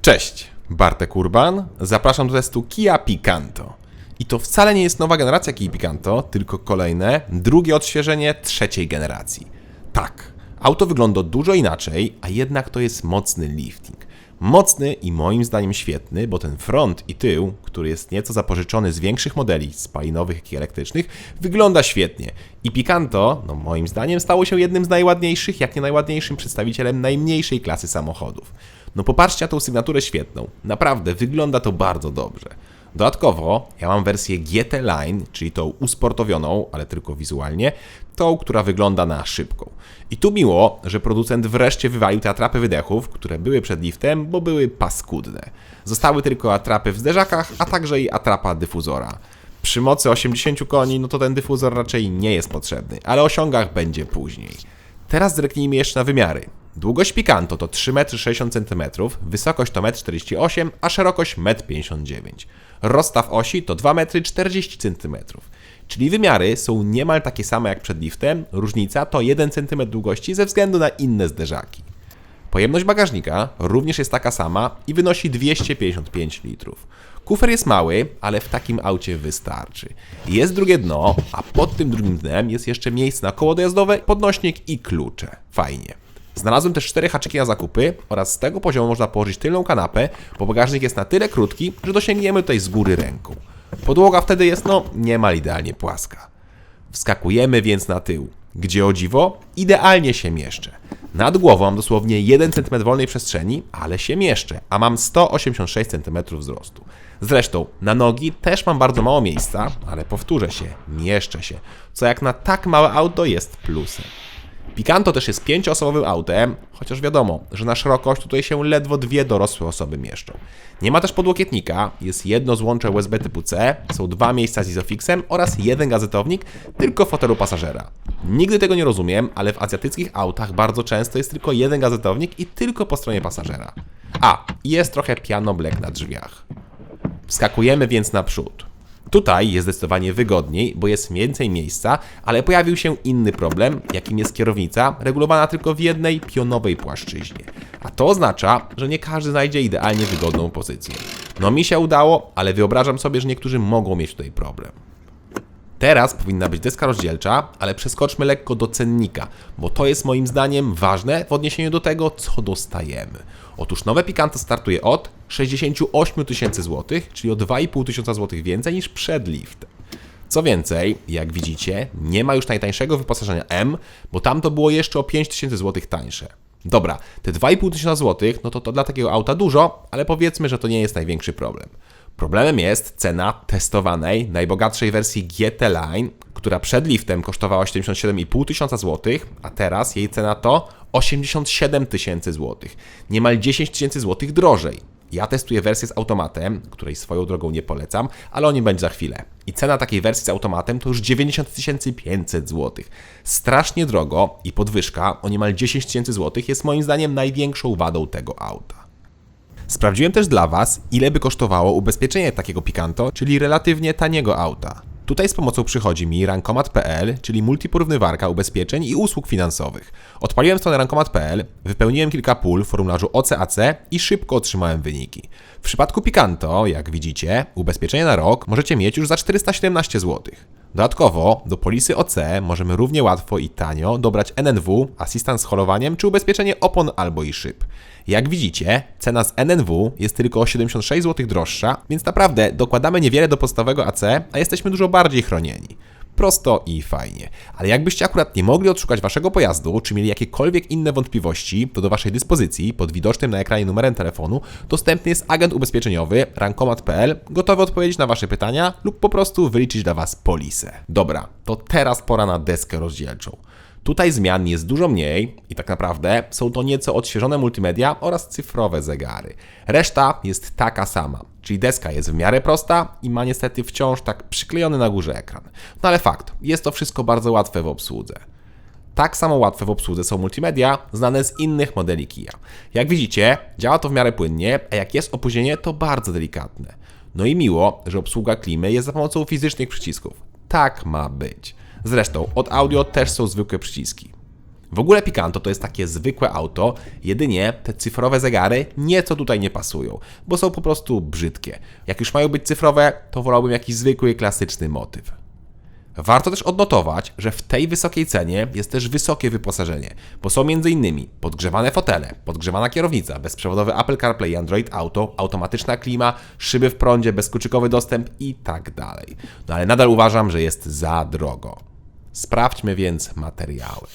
Cześć, Bartek Urban, zapraszam do testu Kia Picanto. I to wcale nie jest nowa generacja Kia Picanto, tylko kolejne, drugie odświeżenie trzeciej generacji. Tak, auto wygląda dużo inaczej, a jednak to jest mocny lifting. Mocny i moim zdaniem świetny, bo ten front i tył, który jest nieco zapożyczony z większych modeli spalinowych, jak i elektrycznych, wygląda świetnie. I Picanto, moim zdaniem, stało się jednym z najładniejszych, jak nie najładniejszym przedstawicielem najmniejszej klasy samochodów. Popatrzcie na tą sygnaturę świetną. Naprawdę, wygląda to bardzo dobrze. Dodatkowo, ja mam wersję GT Line, czyli tą usportowioną, ale tylko wizualnie, tą, która wygląda na szybką. I tu miło, że producent wreszcie wywalił te atrapy wydechów, które były przed liftem, bo były paskudne. Zostały tylko atrapy w zderzakach, a także i atrapa dyfuzora. Przy mocy 80 koni, to ten dyfuzor raczej nie jest potrzebny, ale o osiągach będzie później. Teraz zerknijmy jeszcze na wymiary. Długość Picanto to 3,60 m, wysokość to 1,48 m, a szerokość 1,59 m. Rozstaw osi to 2,40 m, czyli wymiary są niemal takie same jak przed liftem, różnica to 1 cm długości ze względu na inne zderzaki. Pojemność bagażnika również jest taka sama i wynosi 255 litrów. Kufer jest mały, ale w takim aucie wystarczy. Jest drugie dno, a pod tym drugim dnem jest jeszcze miejsce na koło dojazdowe, podnośnik i klucze. Fajnie. Znalazłem też 4 haczyki na zakupy oraz z tego poziomu można położyć tylną kanapę, bo bagażnik jest na tyle krótki, że dosięgniemy tutaj z góry ręką. Podłoga wtedy jest niemal idealnie płaska. Wskakujemy więc na tył, gdzie o dziwo idealnie się mieszczę. Nad głową mam dosłownie 1 cm wolnej przestrzeni, ale się mieszczę, a mam 186 cm wzrostu. Zresztą na nogi też mam bardzo mało miejsca, ale powtórzę się, mieszczę się, co jak na tak małe auto jest plusem. Picanto też jest 5-osobowym autem, chociaż wiadomo, że na szerokość tutaj się ledwo 2 dorosłe osoby mieszczą. Nie ma też podłokietnika, jest jedno złącze USB typu C, są 2 miejsca z Isofixem oraz 1 gazetownik, tylko w fotelu pasażera. Nigdy tego nie rozumiem, ale w azjatyckich autach bardzo często jest tylko 1 gazetownik i tylko po stronie pasażera. I jest trochę piano black na drzwiach. Wskakujemy więc naprzód. Tutaj jest zdecydowanie wygodniej, bo jest więcej miejsca, ale pojawił się inny problem, jakim jest kierownica, regulowana tylko w jednej pionowej płaszczyźnie. A to oznacza, że nie każdy znajdzie idealnie wygodną pozycję. Mi się udało, ale wyobrażam sobie, że niektórzy mogą mieć tutaj problem. Teraz powinna być deska rozdzielcza, ale przeskoczmy lekko do cennika, bo to jest moim zdaniem ważne w odniesieniu do tego, co dostajemy. Otóż nowe Picanto startuje od 68 tysięcy złotych, czyli o 2,5 tysiąca złotych więcej niż przed liftem. Co więcej, jak widzicie, nie ma już najtańszego wyposażenia M, bo tam to było jeszcze o 5 tysięcy złotych tańsze. Dobra, te 2,5 tysiąca złotych, to dla takiego auta dużo, ale powiedzmy, że to nie jest największy problem. Problemem jest cena testowanej, najbogatszej wersji GT Line, która przed liftem kosztowała 77,5 tysiąca złotych, a teraz jej cena to 87 tysięcy złotych. Niemal 10 tysięcy złotych drożej. Ja testuję wersję z automatem, której swoją drogą nie polecam, ale o nim będzie za chwilę. I cena takiej wersji z automatem to już 90 500 złotych. Strasznie drogo i podwyżka o niemal 10 tysięcy złotych jest moim zdaniem największą wadą tego auta. Sprawdziłem też dla Was, ile by kosztowało ubezpieczenie takiego Picanto, czyli relatywnie taniego auta. Tutaj z pomocą przychodzi mi rankomat.pl, czyli multiporównywarka ubezpieczeń i usług finansowych. Odpaliłem stronę rankomat.pl, wypełniłem kilka pól w formularzu OCAC i szybko otrzymałem wyniki. W przypadku Picanto, jak widzicie, ubezpieczenie na rok możecie mieć już za 417 zł. Dodatkowo do polisy OC możemy równie łatwo i tanio dobrać NNW, asystent z holowaniem czy ubezpieczenie opon albo i szyb. Jak widzicie, cena z NNW jest tylko o 76 zł droższa, więc naprawdę dokładamy niewiele do podstawowego AC, a jesteśmy dużo bardziej chronieni. Prosto i fajnie. Ale jakbyście akurat nie mogli odszukać Waszego pojazdu, czy mieli jakiekolwiek inne wątpliwości, to do Waszej dyspozycji, pod widocznym na ekranie numerem telefonu, dostępny jest agent ubezpieczeniowy rankomat.pl, gotowy odpowiedzieć na Wasze pytania lub po prostu wyliczyć dla Was polisę. Dobra, to teraz pora na deskę rozdzielczą. Tutaj zmian jest dużo mniej i tak naprawdę są to nieco odświeżone multimedia oraz cyfrowe zegary. Reszta jest taka sama, czyli deska jest w miarę prosta i ma niestety wciąż tak przyklejony na górze ekran. Ale fakt, jest to wszystko bardzo łatwe w obsłudze. Tak samo łatwe w obsłudze są multimedia znane z innych modeli Kia. Jak widzicie, działa to w miarę płynnie, a jak jest opóźnienie, to bardzo delikatne. I miło, że obsługa klimy jest za pomocą fizycznych przycisków. Tak ma być. Zresztą od audio też są zwykłe przyciski. W ogóle Picanto to jest takie zwykłe auto, jedynie te cyfrowe zegary nieco tutaj nie pasują, bo są po prostu brzydkie. Jak już mają być cyfrowe, to wolałbym jakiś zwykły, klasyczny motyw. Warto też odnotować, że w tej wysokiej cenie jest też wysokie wyposażenie, bo są m.in. podgrzewane fotele, podgrzewana kierownica, bezprzewodowy Apple CarPlay i Android Auto, automatyczna klima, szyby w prądzie, bezkluczykowy dostęp i tak dalej. No ale nadal uważam, że jest za drogo. Sprawdźmy więc materiały.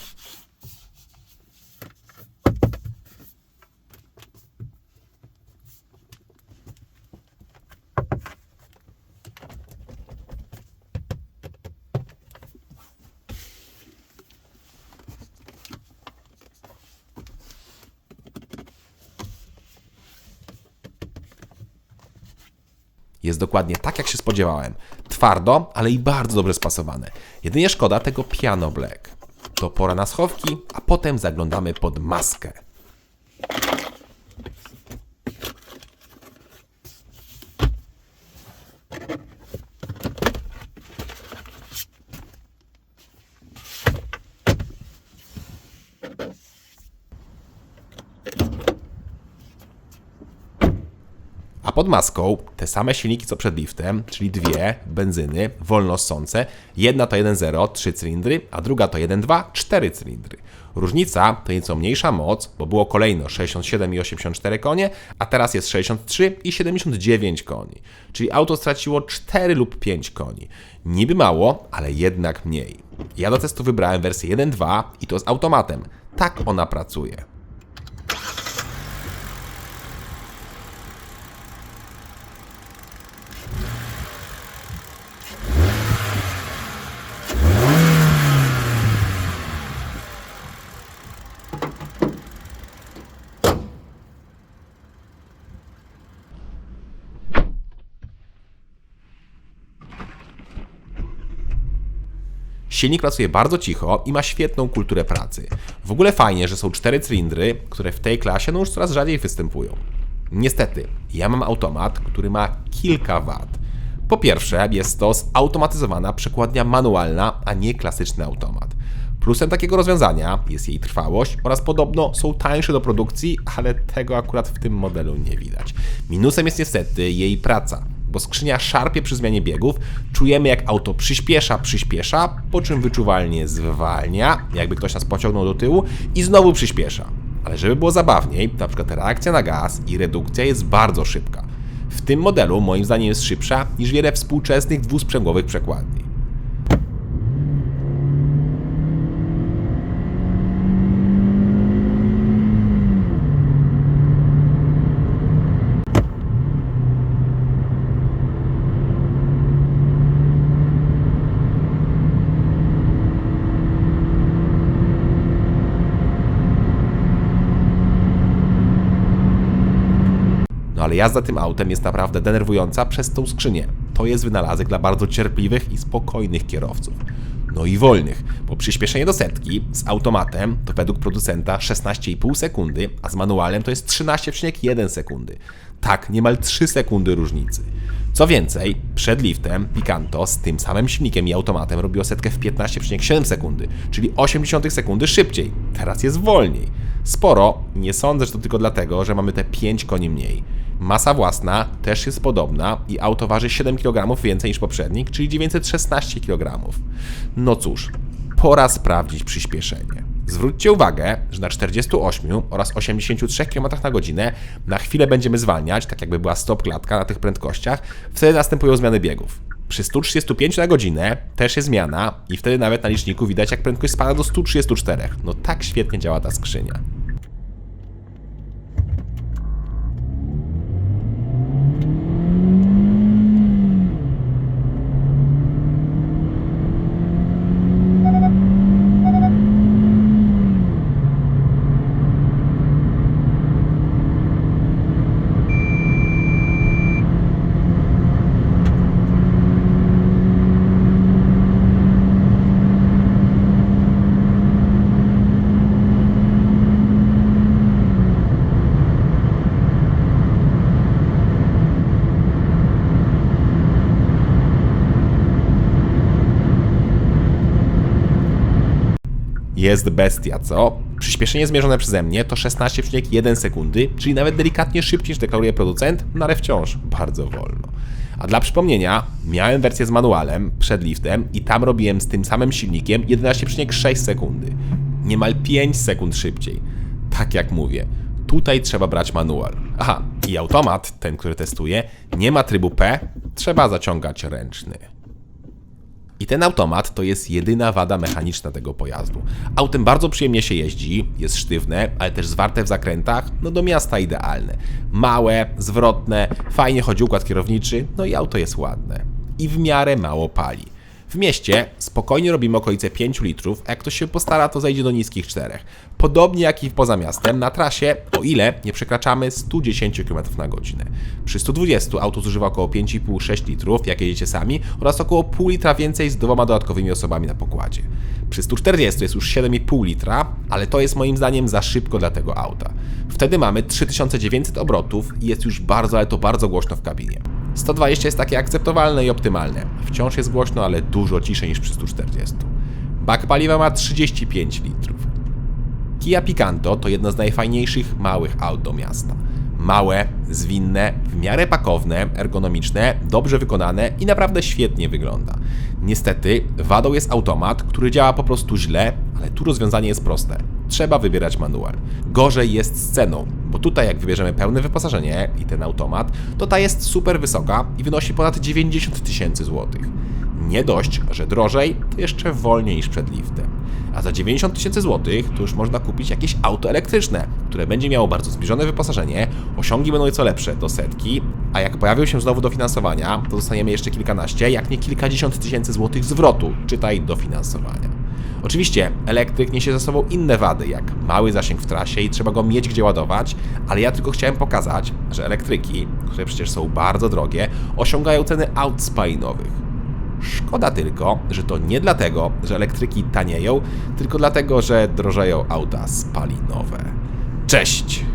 Jest dokładnie tak, jak się spodziewałem. Twardo, ale i bardzo dobrze spasowane. Jedynie szkoda tego piano black. To pora na schowki, a potem zaglądamy pod maskę. A pod maską te same silniki co przed liftem, czyli dwie benzyny wolno ssące. Jedna to 1.0, 3 cylindry, a druga to 1.2, 4 cylindry. Różnica to nieco mniejsza moc, bo było kolejno 67 i 84 konie, a teraz jest 63 i 79 koni. Czyli auto straciło 4 lub 5 koni. Niby mało, ale jednak mniej. Ja do testu wybrałem wersję 1.2 i to z automatem. Tak ona pracuje. Silnik pracuje bardzo cicho i ma świetną kulturę pracy. W ogóle fajnie, że są 4 cylindry, które w tej klasie już coraz rzadziej występują. Niestety, ja mam automat, który ma kilka wad. Po pierwsze, jest to zautomatyzowana przekładnia manualna, a nie klasyczny automat. Plusem takiego rozwiązania jest jej trwałość oraz podobno są tańsze do produkcji, ale tego akurat w tym modelu nie widać. Minusem jest niestety jej praca, bo skrzynia szarpie przy zmianie biegów, czujemy jak auto przyspiesza, po czym wyczuwalnie zwalnia, jakby ktoś nas pociągnął do tyłu i znowu przyspiesza. Ale żeby było zabawniej, na przykład reakcja na gaz i redukcja jest bardzo szybka. W tym modelu moim zdaniem jest szybsza niż wiele współczesnych dwusprzęgłowych przekładni. No ale jazda tym autem jest naprawdę denerwująca przez tą skrzynię. To jest wynalazek dla bardzo cierpliwych i spokojnych kierowców. No i wolnych, bo przyspieszenie do setki z automatem to według producenta 16,5 sekundy, a z manualem to jest 13,1 sekundy. Tak, niemal 3 sekundy różnicy. Co więcej, przed liftem Picanto z tym samym silnikiem i automatem robiło setkę w 15,7 sekundy, czyli 0,8 sekundy szybciej. Teraz jest wolniej. Sporo i nie sądzę, że to tylko dlatego, że mamy te 5 koni mniej. Masa własna też jest podobna i auto waży 7 kg więcej niż poprzednik, czyli 916 kg. No cóż, pora sprawdzić przyspieszenie. Zwróćcie uwagę, że na 48 oraz 83 km na godzinę na chwilę będziemy zwalniać, tak jakby była stop-klatka na tych prędkościach, wtedy następują zmiany biegów. Przy 135 na godzinę też jest zmiana i wtedy nawet na liczniku widać, jak prędkość spada do 134. No tak świetnie działa ta skrzynia. jest bestia, co? Przyspieszenie zmierzone przeze mnie to 16,1 sekundy, czyli nawet delikatnie szybciej niż deklaruje producent, no ale wciąż bardzo wolno. A dla przypomnienia, miałem wersję z manualem przed liftem i tam robiłem z tym samym silnikiem 11,6 sekundy. Niemal 5 sekund szybciej. Tak jak mówię, tutaj trzeba brać manual. Aha, i automat, ten, który testuję, nie ma trybu P, trzeba zaciągać ręczny. I ten automat to jest jedyna wada mechaniczna tego pojazdu. Autem bardzo przyjemnie się jeździ, jest sztywne, ale też zwarte w zakrętach, no do miasta idealne. Małe, zwrotne, fajnie chodzi układ kierowniczy, no i auto jest ładne. I w miarę mało pali. W mieście spokojnie robimy okolice 5 litrów, a jak ktoś się postara, to zejdzie do niskich 4. Podobnie jak i poza miastem, na trasie, o ile nie przekraczamy 110 km na godzinę. Przy 120 auto zużywa około 5,5-6 litrów, jak jedziecie sami, oraz około pół litra więcej z 2 dodatkowymi osobami na pokładzie. Przy 140 jest już 7,5 litra, ale to jest moim zdaniem za szybko dla tego auta. Wtedy mamy 3900 obrotów i jest już bardzo, ale to bardzo głośno w kabinie. 120 jest takie akceptowalne i optymalne. Wciąż jest głośno, ale dużo ciszej niż przy 140. Bak paliwa ma 35 litrów. Kia Picanto to jedno z najfajniejszych małych aut do miasta. Małe, zwinne, w miarę pakowne, ergonomiczne, dobrze wykonane i naprawdę świetnie wygląda. Niestety, wadą jest automat, który działa po prostu źle, ale tu rozwiązanie jest proste. Trzeba wybierać manual. Gorzej jest z ceną, bo tutaj jak wybierzemy pełne wyposażenie i ten automat, to ta jest super wysoka i wynosi ponad 90 000 złotych. Nie dość, że drożej, to jeszcze wolniej niż przed liftem. A za 90 000 złotych to już można kupić jakieś auto elektryczne, które będzie miało bardzo zbliżone wyposażenie, osiągi będą nieco lepsze do setki, a jak pojawią się znowu dofinansowania, to dostaniemy jeszcze kilkanaście, jak nie kilkadziesiąt tysięcy złotych zwrotu, czytaj dofinansowania. Oczywiście elektryk niesie ze sobą inne wady, jak mały zasięg w trasie i trzeba go mieć gdzie ładować, ale ja tylko chciałem pokazać, że elektryki, które przecież są bardzo drogie, osiągają ceny aut spalinowych. Szkoda tylko, że to nie dlatego, że elektryki tanieją, tylko dlatego, że drożeją auta spalinowe. Cześć!